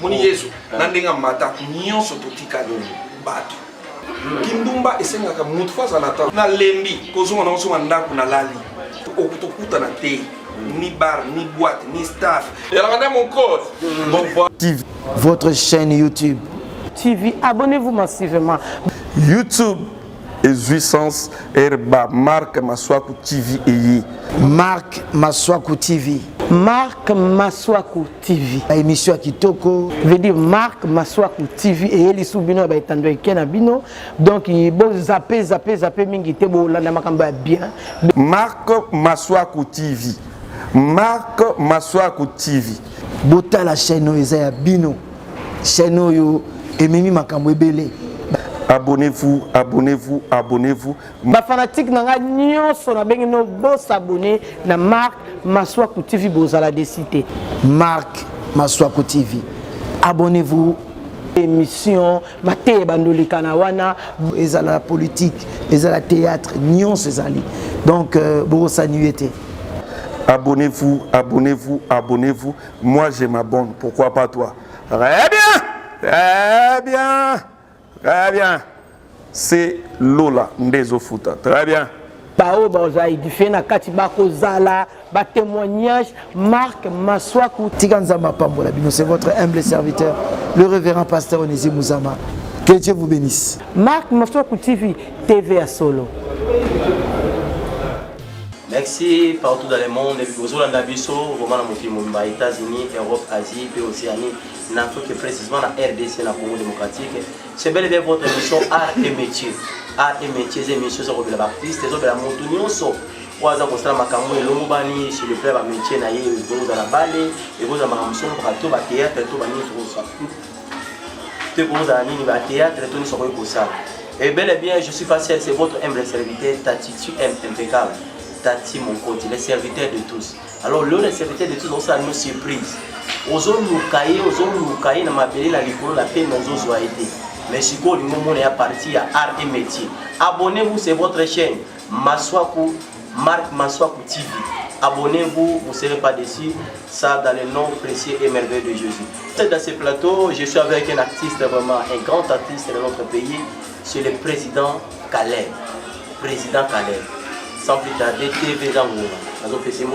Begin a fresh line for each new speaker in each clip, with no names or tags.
moni yesu nandenga mata nyonso totikali bato kindumba esengaka mutu fa azalata na lembi kozonga na osonga ndako na lali okutokutana te ni bar ni boîte ni staff yalaka mon code bon voilà
votre chaîne YouTube
TV, abonnez-vous massivement.
YouTube et jouissance herba Marc Maswaku TV et
Marc Maswaku TV.
Marc Maswaku TV.
La émission Kitoko
veut dire Marc Maswaku TV et les soubino ba etando ekena bino donc il bo zapper mingi te bo landa makamba bien.
Marc Maswaku TV. Marc Maswaku TV.
Bota la chaîne Oeza Bino. Chaîne yo Ememi makambo ebele.
Abonnez-vous, abonnez-vous, abonnez-vous.
Ma fanatique nanga nyonso na bengi no bo s'abonner na Marc Maswaku TV bozala de cité.
Marc Maswaku TV. Abonnez-vous.
Émission mate bandolika na wana
ezala politique, ezala théâtre, nyonso ezali. Donc bo sanuité.
Abonnez-vous, abonnez-vous, abonnez-vous. Moi je m'abonne, pourquoi pas toi? Très bien. Très bien. Très bien. C'est Lola Ndezofuta. Très bien.
Bao baza édifié na kati bako zala ba témoignage Marc Maswaku
Tiganzama Pambola Bino, c'est votre humble serviteur, le révérend pasteur Onésime Mouzama. Que Dieu vous bénisse.
Marc Maswaku TV, TV à solo.
Merci partout dans le monde. Aux Hollandais, aux États-Unis, Europe, Asie, puis Océanie, en Afrique, précisément la RDC, la Congo démocratique. C'est bel et bien votre émission Art et Métier. Art et Métier, c'est émission sur le Baptiste, c'est la montagne. Trois ans, on a un Lomobani sur le plan de métier, vous avez la balle, et vous avez un son pour tout le théâtre, tout le théâtre, tout le et bel et bien, je suis facile, c'est votre humble serviteur, Tati, tu aimes impeccable. Tati, mon côté, les serviteurs de tous. Alors, les serviteurs de tous, on a une surprise. Aux autres, nous caillons, dans ma belle, la licorne, la peine, nous avons été. Mais si vous voulez partir à art et métier, abonnez-vous, c'est votre chaîne, Maswaku, Marc Maswaku TV. Abonnez-vous, vous ne serez pas déçus. Ça, dans le nom précieux et merveilleux de Jésus. Dans ce plateau, je suis avec un artiste, vraiment un grand artiste de notre pays. C'est le président Caleb. Président Caleb. Sans plus tarder, TV Zangoura. Bonjour président.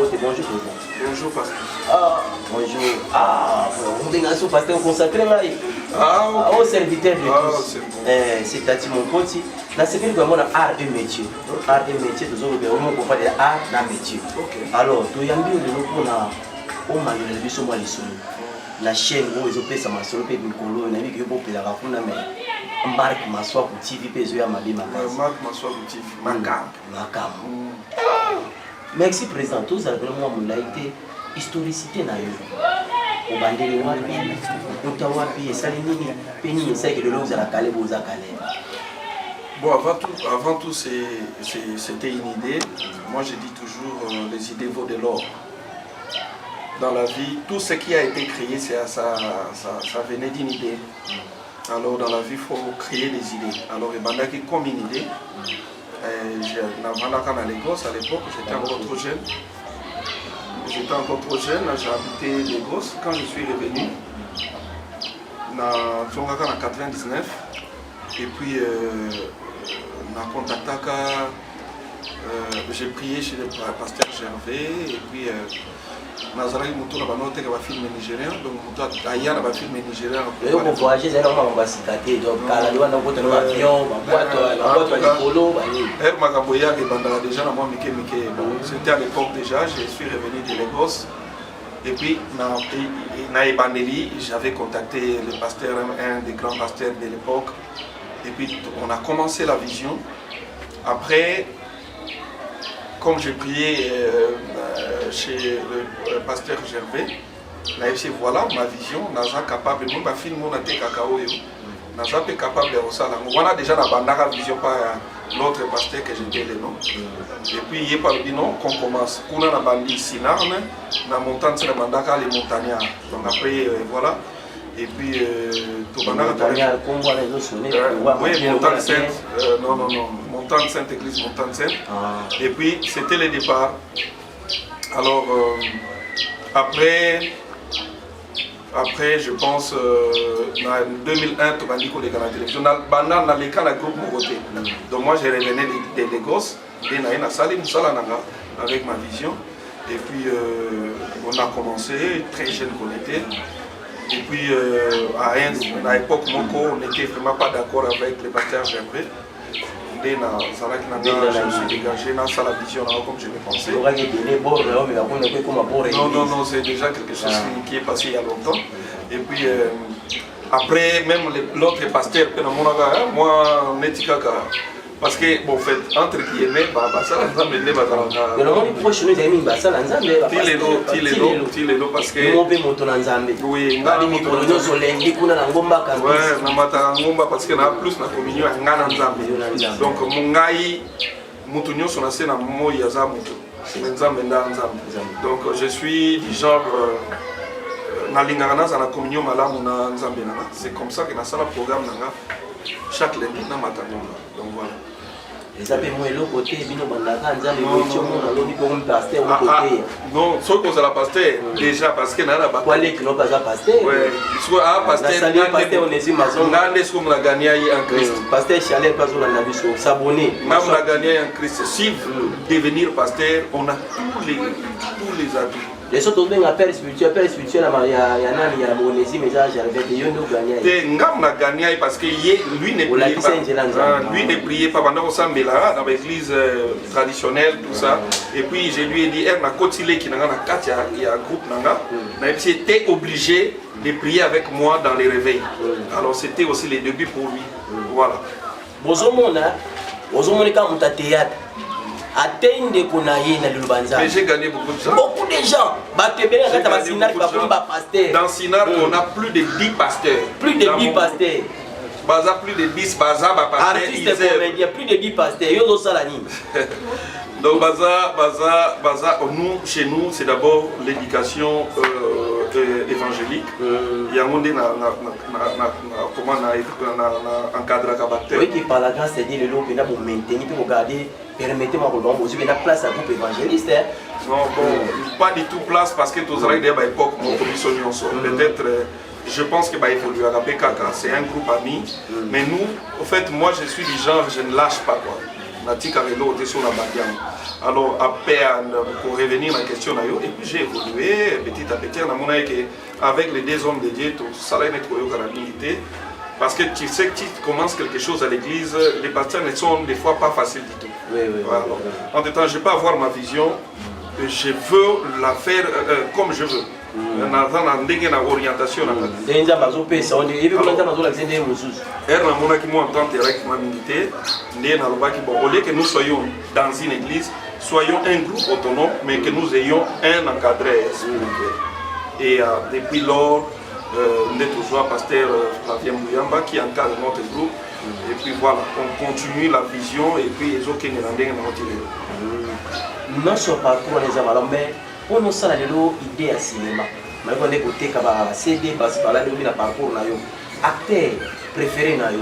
Bonjour pasteur.
Ah, bonjour. Ah, on est un pasteur consacré là. Ah, au serviteur de tous. C'est Tati mon côté. Dans ce film, vraiment, art et métier. Art et métier, nous avons beaucoup de art et métier. Alors, tu y as mis le nom on m'a donné le son la chaîne où ils ont fait ça, ma soeur, et Nicolo, on a mis que vous pouvez la raconter, mais Marc Maswaku TV,
Marc Maswaku TV, Macam.
Merci président, tous avez vraiment mon laïté, historicité na yo. Au bandele wapi, utawapi, salinini, peni, c'est que le lot à Calais, vous à Calais.
Bon, avant tout c'était une idée. Moi je dis toujours, les idées vaut de l'or. Dans la vie, tout ce qui a été créé, ça venait d'une idée. Alors dans la vie, il faut créer des idées. Alors il m'a dit comme une idée. À Lagos, à l'époque, j'étais encore trop jeune. J'ai habité Lagos. Quand je suis revenu, en 99, et puis j'ai prié chez le pasteur Gervais, et puis Nazaré Moutou n'a pas film nigérien, donc Moutou Aya n'a pas film nigérien.
On voyager, c'est normal, on va s'y cater, donc Kaladouan n'a pas de avion, on va boire du polo.
Makamboya et Bandara déjà, c'était à l'époque déjà, je suis revenu de Lagos. Et puis, dans Ebandeli, j'avais contacté le pasteur, un des grands pasteurs de l'époque. Et puis, on a commencé la vision. Après, comme j'ai prié chez le pasteur Gervais, là, je voilà ma vision, Naza capable, nous, ma fille, mon athée cacao, Naza est capable de ça. On a déjà la bandara vision par l'autre pasteur que j'ai donné le nom. Et puis, il y a pas le nom qu'on commence. On a la bandi Sinarne, la montagne, c'est la bandara, les montagnards. Donc après, voilà. Et puis, tout le monde oui, Montagne Sainte, non, Montagne Sainte, église Montagne Sainte. Et puis, c'était le départ. Alors, après, Après, je pense, en 2001, tu m'as dit qu'on est dans la télévision. Dans les cas, le groupe Mogoté. Donc moi, j'ai revenu des Lagos, avec ma vision. Et puis, on a commencé, très jeune qu'on était. Et puis, à l'époque, on n'était vraiment pas d'accord avec les pasteur Gerbré. Je me suis dégagé dans la vision comme je l'ai pensé. Non, c'est déjà quelque chose qui est passé il y a longtemps. Et puis après, même l'autre pasteur, moi, on est parce que, bon, en fait, entre guillemets, ça va me dire, parce que oui, parce que plus na communion ngana nzambe. Donc mungai mutu nyoso na se na moya za mutu. Nzambe nda nzambe. Donc je suis du genre na lingana za na communion malamu na nzambe nanga. C'est comme ça que na sala programme nanga chaque lundi na matangonga. Donc voilà. Non, sauf qu'on a la pasteur déjà parce que n'a pas pasteur. Ouais, on a gagné en Christ. Pasteur Chalet pas on a s'abonner. Même on a gagné en Christ. Si devenir pasteur, on a tous les atouts.
Les autres ont un père spirituel, il y a la monésie, mais j'arrivais de yon gagner.
Ngam na gagné parce que lui ne priait pas. Lui ne priait pas pendant qu'on s'en là dans l'église traditionnelle tout ça. Et puis je lui ai dit na kotile qui na kati il y a un groupe nanga. J'étais obligé de prier avec moi dans les réveils. Alors c'était aussi les débuts pour lui. Voilà.
Bozomona quand on théâtre.
Mais j'ai gagné beaucoup de gens.
Beaucoup de gens.
Dans Sinar, on a plus de 10 pasteurs.
Plus de 10 pasteurs.
Baza plus de 10 Baza,
artistes et comédiens, plus de 10 pasteurs.
Donc Baza, nous, chez nous, c'est d'abord l'éducation évangélique. Il y a un monde comment on encadre la bataille.
Oui, qui par la grâce de Dieu, le lot, pour maintenir, pour garder, permettez-moi de la place à groupe évangéliste.
Non, bon, pas du tout place parce que tous les gens à l'époque, mon commission peut-être. Je pense que évoluer à PKK, c'est un groupe ami. Mais nous, en fait, moi je suis du genre, je ne lâche pas quoi. Alors après, pour revenir à la question, et puis j'ai évolué petit à petit, avec les deux hommes de Dieu, tout ça là est parce que tu sais que tu commences quelque chose à l'église, les pasteurs ne sont des fois pas faciles du tout. Voilà. En tout temps, je peux avoir ma vision, je veux la faire comme je veux. Dans orientation. Au lieu que nous soyons dans une église, soyons un groupe autonome, mais que nous ayons un encadré. Et depuis lors, nous sommes toujours pasteur Flavien Mouyamba qui encadre notre groupe. Et puis voilà, on continue la vision et puis les autres qui nous
notre parcours les amalambes, pour nous ça l'idée à cinéma. Mais on est côté kaba CD parce que là le parcours na yo. Acteur préféré na yo.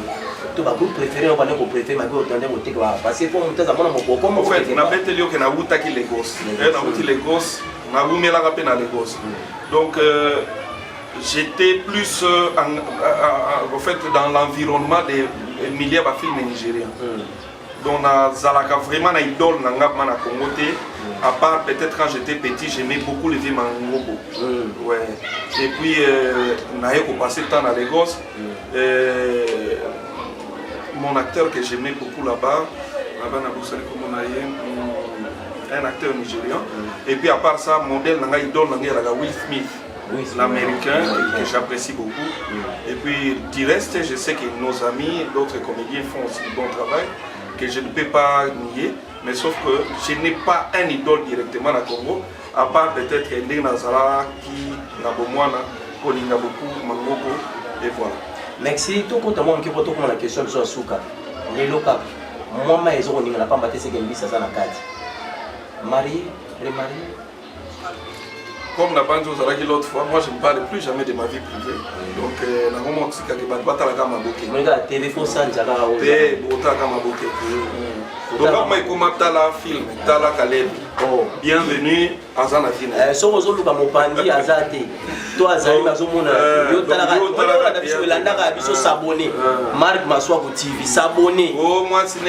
Tout ba groupe préféré on va dire qu'on préfère mais on tendait côté kaba parce que pour monter ça mon popo
en fait na bête lio que na wuta ki Lagos. Na wuti Lagos, na wumela rapé na Lagos. Donc j'étais plus en fait dans l'environnement des milliers de films nigériens. Donc Zalaka vraiment un idole dans le Congo. À part peut-être quand j'étais petit, j'aimais beaucoup les films en Ngobo. Ouais. Et puis j'ai passé le temps à Lagos. Mon acteur que j'aimais beaucoup là-bas, un acteur nigérien. Et puis à part ça, mon modèle idole Will Smith, l'américain que j'apprécie beaucoup. Et puis du reste, je sais que nos amis, d'autres comédiens font aussi du bon travail, que je ne peux pas nier, mais sauf que je n'ai pas un idole directement à Congo, à part peut-être Ndé Nazara qui n'a beaucoup, Kolinga beaucoup, Mangoko, et voilà.
Merci, tout compte à moi qui vote comme la question sur Souka. Les locaux, moi, ils ont n'a pas battu ce qu'ils disent à la carte. Marié, remarié.
comme la bande l'autre fois, moi je ne parle plus jamais de ma vie privée. Donc, la moment où tu as battu la gamme à bouquet.
Mais la téléphone, ça, tu as un
bouquet. Donc, moi, je suis un film, Tala Kaleb. Bienvenue à Zanafine.
Si on veut mon pandi à Zate, toi, Zali, Mazomona, yo s'abonner. Marc Massoua pour TV, s'abonner.
Oh, moi, c'est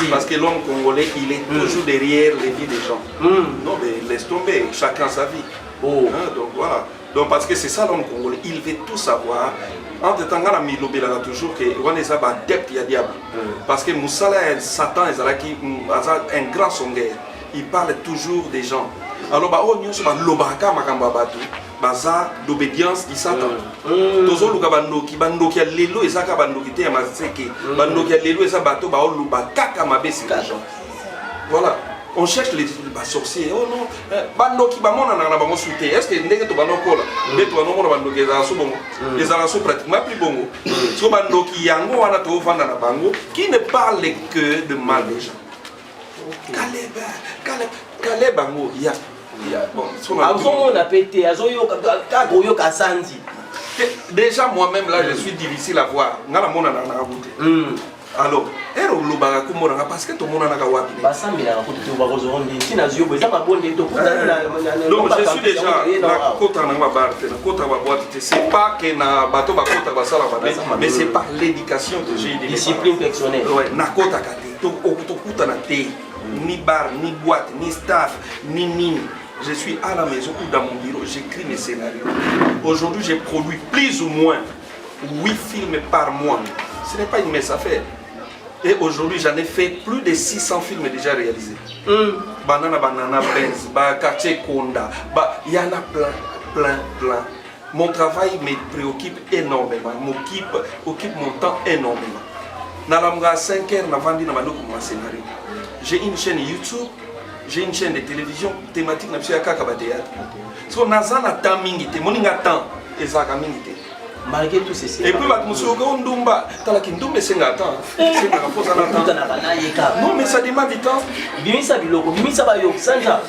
parce que l'homme congolais, il est toujours derrière les vies des gens. Non, mais laisse tomber, chacun sa vie. Donc voilà. Donc parce que c'est ça l'homme congolais, il veut tout savoir. Entre temps, on a toujours que on est adepte à diable. Parce que Moussala, Satan, est un grand songueur. Il parle toujours des gens. Alors, oh, nous sommes l'obaka makambabatu. Baza d'obédience qui Satan. Tozo luka bandoki bandoki ya lelo ezaka bandoki te ya maseke. Bandoki ya lelo eza bato ba oluba kaka mabesi les gens. Voilà. On cherche les sorciers. Oh non, bandoki bamona na bango souté. Est-ce que ndenge to bandokola? Mais to bandoki bandoki za so bongo. Les araso pratiquement plus bongo. So bandoki yango wana to vanda na bango qui ne parle que de mal des gens. Caleb bango ya. Déjà moi-même là je suis difficile à voir. Alors, parce que tout le monde a donc je suis déjà c'est pas que na bateau mais c'est par l'éducation que j'ai eu.
Discipline personnelle.
Ni bar, ni boîte, ni staff, ni mine. Je suis à la maison ou dans mon bureau, j'écris mes scénarios. Aujourd'hui, j'ai produit plus ou moins 8 films par mois. Ce n'est pas une mince affaire. Et aujourd'hui, j'en ai fait plus de 600 films déjà réalisés. Banana, Benz, Quartier Konda, il y en a plein. Mon travail me préoccupe énormément, occupe mon temps énormément. À 5 heures, je scénario. J'ai une chaîne YouTube, j'ai une chaîne de télévision thématique na psia kaka ba théâtre. So nazana temps mingi te moninga temps ezaka mingi te.
Malgré tout ces
et puis ba muso ko ndumba tala ki ndumbe senga temps. Senga ka posa na temps. Non mais ça demande du temps.
Bimisa biloko, bimisa ba yo sanja.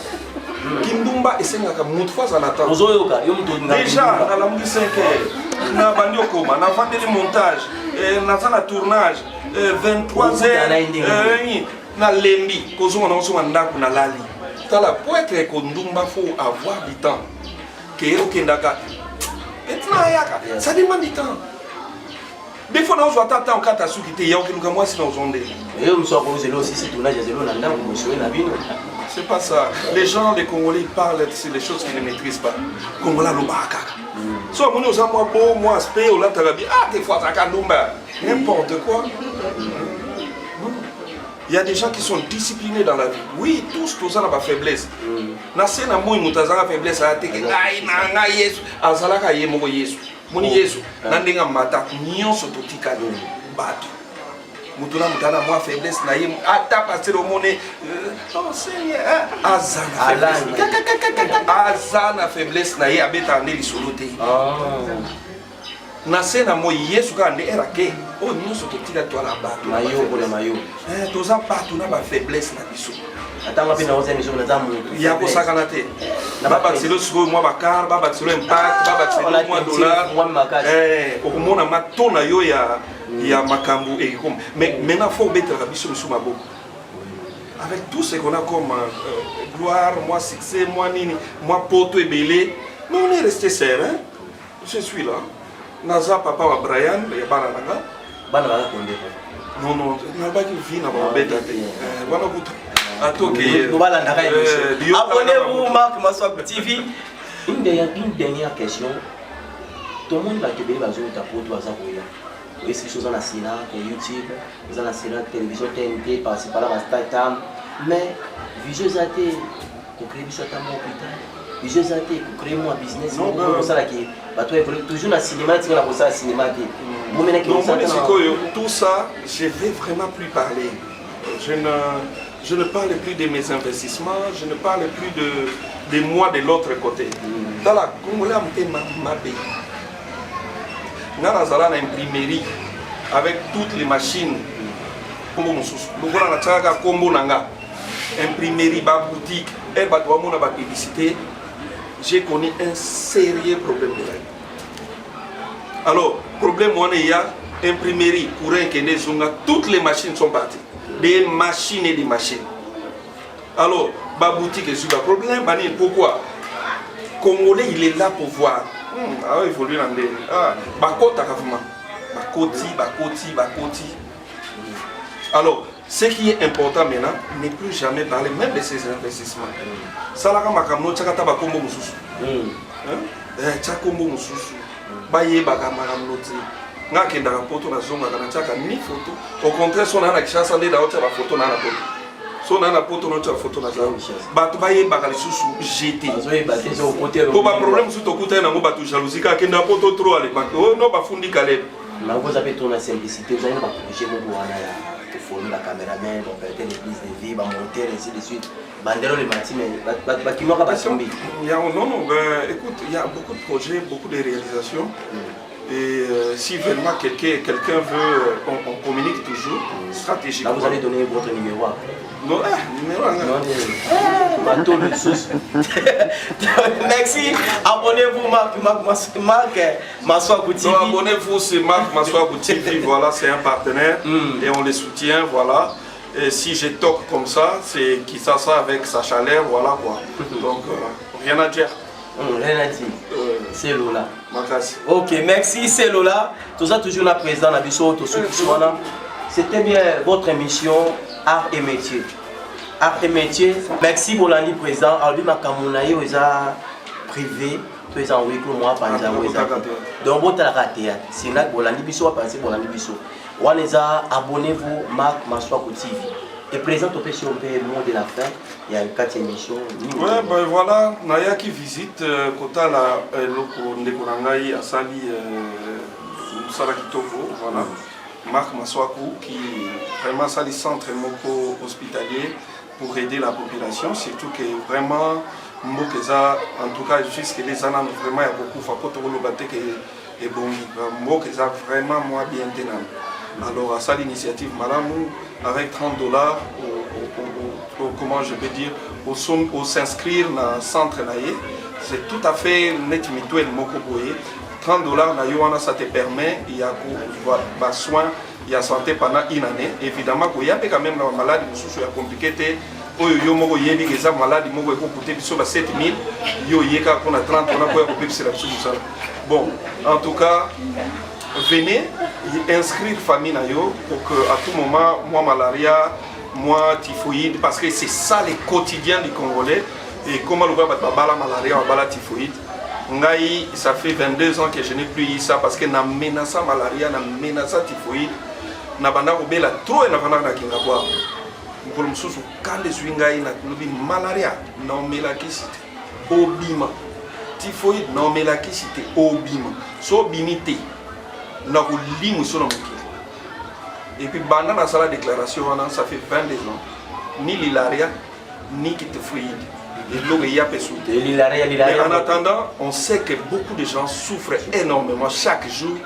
Kindumba esenga ka mutu fois à la temps.
Ozoyoka yo mutu nga.
Déjà na la mungi 5 heures. Na bandi okoma na vendre le montage, nazana tournage 23 heures. Na lembi kozonga na osonga ndako na lali tala pour être kondumba faut avoir du temps kero kendaka etna yaka ça demande du temps des fois na ozwa tata en kata suki te ya okiluka mwasi na ozonde
et on soit posé là aussi c'est tournage zéro na ndako monsieur na bino
c'est pas ça les gens les Congolais ils parlent sur les choses qu'ils ne maîtrisent pas Kongola lobaka so moni oza moi beau moi aspect ou là tarabi des fois ça kandumba n'importe quoi. Il y a des gens qui sont disciplinés dans la vie. Oui, tous ont la faiblesse. Nasé na moi mutazanga faiblesse a te ngai na Yesu azalaka ye moko Yesu. Moni Yesu nandenga mata nyonso totika yo bato. Mutuna mutana moi faiblesse na ye ata passer au monnaie oh Seigneur azana faiblesse na ye abeta ndeli solote. Nasé na moi Yesu kande erake oh nyonso totika toi la bato
mayo pour le mayo
toza bato na ba faiblesse na biso
atanga pe na oza miso na zamu
ya ko sakana te na ba batselo siko moi bakar ba batselo impact ba batselo moi dollar okomona matona yo ya makambu et comme mais maintenant faut mettre la biso sous ma boko avec tout ce qu'on a comme gloire moi succès moi nini moi poto ebele mais on est resté seul hein je suis là Naza papa wa Brian ya bana nanga
bana ba konde
non na ba ki vina ba beta te wana kutu atoke
no bala ndaka émission abonnez-vous Marc Massoua TV une dernière question tout le monde va te bénir bazo ta poto baza koya oui c'est chose na sina ko YouTube vous en sina télévision TNT par-ci par là Statam mais vieux athée ko créer biso ta hôpital vieux athée ko créer moi business non ça là qui toujours dans le cinéma, tu vas la cinéma.
Tout ça, je ne vais vraiment plus parler. Je ne parle plus de mes investissements, je ne parle plus de moi de l'autre côté. Dans la Congolais, je suis mabé. Dans la imprimerie, avec toutes les machines, imprimerie, boutique, et la publicité, j'ai connu un sérieux problème de la vie. Alors, problème, il y a imprimerie, courant, toutes les machines sont parties. Des machines et des machines. Alors, la boutique est sur le problème. Pourquoi? Congolais, il est là pour voir. Il faut lui demander. Alors, ce qui est important maintenant, ne plus jamais parler même de ces investissements. Ça, là, quand au contraire, si on a la chance de la photo, si on a la photo, on a la photo. Jeter. Pour pas problème, si tu as une jalousie, tu as une photo trop à l'époque. Non, pas fondé calé.
Vous avez ton simplicité, vous avez pas projet pour fournir la caméraman, pour faire des prises de vie, monter, ainsi de suite. Bandero les bâtiments,
écoute, il y a beaucoup de projets, beaucoup de réalisations. Et si vraiment quelqu'un veut, on communique toujours stratégiquement.
Là, vous allez donner votre numéro.
Non, numéro.
Merci. Abonnez-vous, Marc Maswaku TV.
Abonnez-vous, c'est Marc Maswaku TV. Voilà, c'est un partenaire et on les soutient. Voilà. Et si je toque comme ça, c'est qui ça avec sa chaleur. Voilà quoi. Donc, rien à dire.
Rien à dire. C'est Lola.
Merci.
Ok, merci, c'est Lola. Tout ça, toujours là présent, la biso, tout ça. C'était bien votre émission Art et Métier. Art et Métier. Merci pour l'année présent. Alors, ma camonaï, vous a privé, tout est en week moi, donc, vous avez raté. C'est là que l'année biso, pensez pour l'année biso. Vous abonnez-vous, Marc Maswaku TV. Et présente au si on peut le mot de la fin, il y a une 4e émission.
Ouais, ben voilà, Naya qui visite Kota la Ndekonangai à Sali Sarakitovo, voilà. Marc Maswaku qui vraiment Sali centre moko hospitalier pour aider la population, surtout que vraiment Mokeza, en tout cas jusque les années vraiment il y a beaucoup de choses qui est bon, Mokeza vraiment moi bien tenant. Alors à ça l'initiative Malamou avec $30 comment je peux dire au s'inscrire dans le centre naïe, c'est tout à fait net mutuel mokoboye. $30 naïwana ça te permet il y a des soins, il y a santé pendant une année. Évidemment qu'il y a quand même la maladie qui est compliquée. Yo moko yebi que ça maladie moko ko coûter biso 7000 yo yeka qu'on a 30 on a quoi pour c'est la ça. Bon, en tout cas venez inscrire famille pour que à tout moment moi malaria, moi typhoïde parce que c'est ça le quotidien du Congolais et comment le voit la malaria la typhoïde. Ngai ça fait 22 ans que je n'ai plus eu ça parce que na menace malaria na menace typhoïde na banda obela trop et na banda na kingabwa. Pour le souci quand les swingai na malaria non melakisite obima typhoïde non melakisite obima so binité na kulimu sur le et puis pendant la salle de déclaration ça fait 22 ans ni l'hilaria ni typhoïde et l'eau y a mais en attendant on sait que beaucoup de gens souffrent énormément chaque jour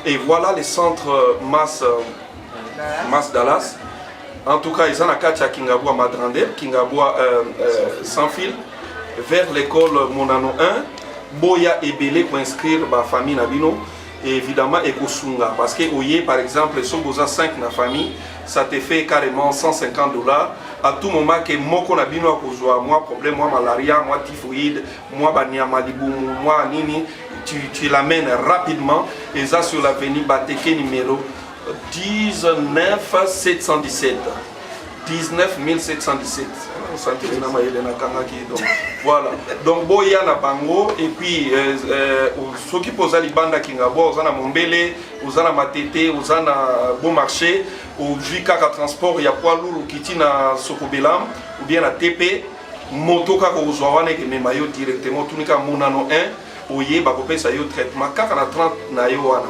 et voilà les centres masse Dallas. En tout cas, ils ont la carte à Kingabwa Madrande, Kingabwa sans fil, vers l'école Monano 1, Boya et Belé pour inscrire ma famille Nabino, et évidemment Ekosunga. Parce que, voyez, par exemple, si vous avez 5 dans la famille, ça te fait carrément $150. À tout moment que Moko Nabino a causé moi problème, moi malaria, moi typhoïde, moi Bania Malibou, moi Nini, tu l'amènes rapidement, et ça sur l'avenue Bateke numéro 19 717. 19 717. Voilà. Donc, Boya na Bango, et puis, ceux qui posent les bandes à Kingabo, aux ana Mombele, aux ana Matete, aux ana Bon Marché, au Jikaka Transport, il y a poids lourd qui tient à Sokobelam, ou bien à TP, Motoka Kozouane, qui met maillot directement, tout le cas Monano 1, ou yé, bakopé sa yo traitement, car à 30 na yo wana.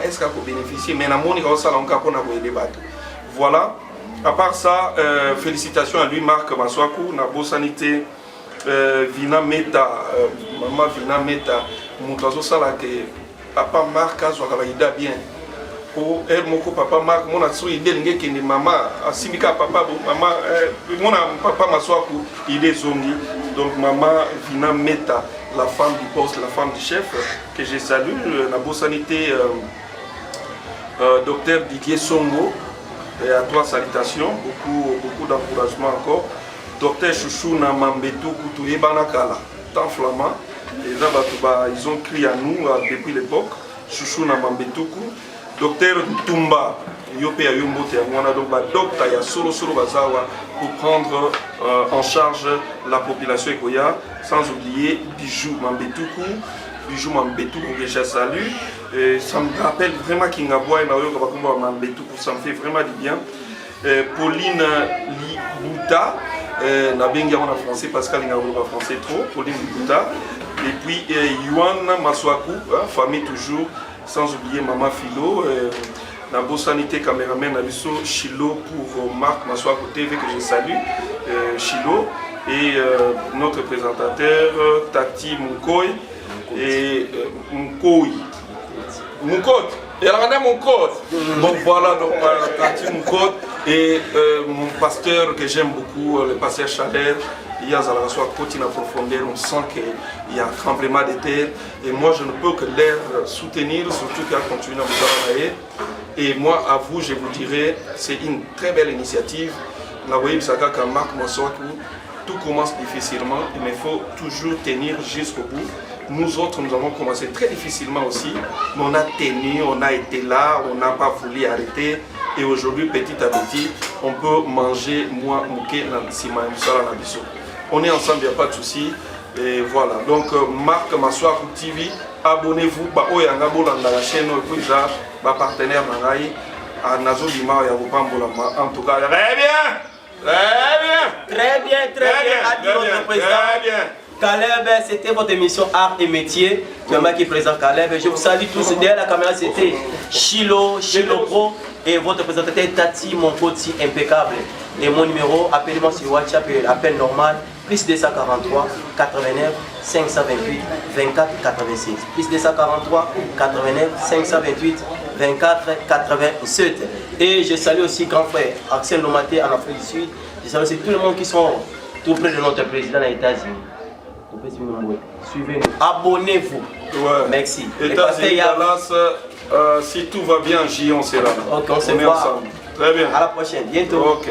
Est-ce qu'on peut bénéficier? Mais voilà. À part ça, félicitations à lui, Marc Maswaku, Nabo Sanité, Vina Meta, Maman Vina Meta, Moutazo Salake, Papa Marc Azwakaïda bien. pour mon papa Marc, mon asso idée que ni maman, asimika papa maman, mon papa Maswaku idée zongi. Donc maman Vina Meta, la femme du poste, la femme du chef, que je salue, la bonne sanité, docteur Didier Songo, et à toi salutations, beaucoup d'encouragement encore. Docteur Chouchou Namambetou Koutouye Banakala, temps flamand, et là ils ont crié à nous depuis l'époque, Chouchou Namambetoukou, docteur Tumba, Yopé Ayumbote, donc docteur Yasolo Solo Bazawa pour prendre en charge la population Ekoya, sans oublier Bijou Mambetoukou, que je salue. Ça me rappelle vraiment Kingaboua et Naoyo Kabakumba Mambetoukou, ça me fait vraiment du bien. Pauline Libuta, Nabengia en français, Pascal Ngaboua français trop, Pauline Libuta. Et puis Yuan Maswaku, famille toujours, sans oublier Maman Philo. Nabo Sanité caméraman Nabiso Chilo pour Marc Maswaku TV que je salue, Chilo. Et notre présentateur Tati Moukoy et Moukoy. Moukot, et elle a mon code. Donc voilà, donc Tati Moukot et mon pasteur que j'aime beaucoup, le pasteur Chaler. Il y a à la côté en profondeur, on sent qu'il y a un tremblement de terre. Et moi, je ne peux que les soutenir, surtout qu'elle continue à vous travailler. Et moi, à vous, je vous dirais, c'est une très belle initiative. La Wahib Saka Kamak Moswaku, tout commence difficilement, mais il faut toujours tenir jusqu'au bout. Nous autres, nous avons commencé très difficilement aussi, mais on a tenu, on a été là, on n'a pas voulu arrêter. Et aujourd'hui, petit à petit, on peut manger moi, Mouké, Nansima, Moussala, Nabiso. On est ensemble, il n'y a pas de souci. Et voilà. Donc, Marc Maswaku TV, abonnez-vous. Dans la chaîne, ma partenaire Mangaï, à Nazo Lima, en tout cas, très bien.
Très bien. Votre président.
Très bien.
Caleb, c'était votre émission Art et Métier. Le mec qui présente Caleb. Je vous salue tous. Derrière la caméra, c'était Chilo Pro et votre présentateur Tati, mon pote si impeccable. Et mon numéro, appelez-moi sur WhatsApp, appel normal, plus 243 89 528 24 86. Plus 243 89 528 24 87. Et je salue aussi grand frère Axel Lomaté en Afrique du Sud. Je salue aussi tout le monde qui sont tout près de notre président aux États-Unis. Suivez-nous, abonnez-vous.
Ouais.
Merci.
États-Unis, Dallas, si tout va bien, on sera là.
Ok, on se
est
voit.
ensemble. Très bien.
À la prochaine, bientôt.
Ok.